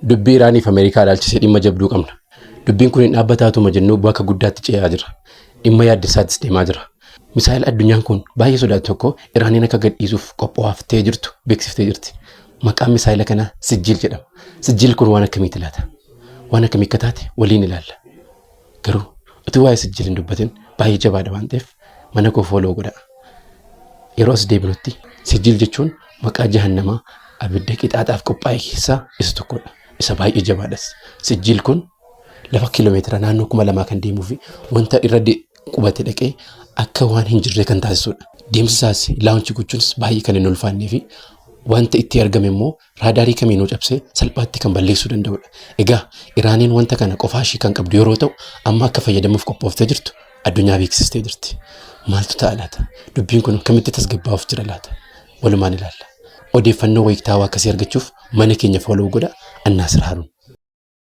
dubbii Iraanii fi Ameerikaa ilaalchisee dhimma jabduu qabna. Dubbiin kun hin dhaabbataatuma jennuu bakka guddaatti ce'aa jira. Dhimma yaaddessaattis deemaa jira. Misaaila addunyaan kun baay'ee sodaatu tokko Iraaniin akka gadhiisuuf qophooftee jirtu beeksiftee jirti. Maqaan misaaila kanaa Sijjiil jedhama. Sijjiil kun waan akkamiiti laata? Waan akkamii akka taate waliin ilaalla. Garuu utuu waa'ee Sijjiil hin dubbatin baay'ee jabaadha waan ta'eef mana koo fooloo godhaa. Yeroo as deebinutti Sijjiil jechuun maqaa jahannamaa abidda qixaaxaaf qophaa'e keessaa isa tokkodha. Isa baay'ee jabaadhas. Sijjiil kun lafa kiiloomeetira naannoo 2000 kan deemuu fi wanta irra qubate dhaqee akka waan hin jirre kan taasisudha. Deemsi isaas laawunchi gochuunis baay'ee kan hin ulfaannee fi wanta itti argame immoo raadaarii kamiinuu cabsee salphaatti kan balleessuu danda'udha. Egaa Iraaniin wanta kana qofaa ishii kan qabdu yeroo ta'u amma akka fayyadamuuf qophooftee jirtu addunyaa beeksistee jirti. Maaltu ta'a laata? Dubbiin kun akkamitti tasgabbaa'uuf jira laata? Walumaan ilaalla. Odeeffannoo wayitaawaa akkasii argachuuf mana keenya fooloo godhaa. Annaas Raaruun.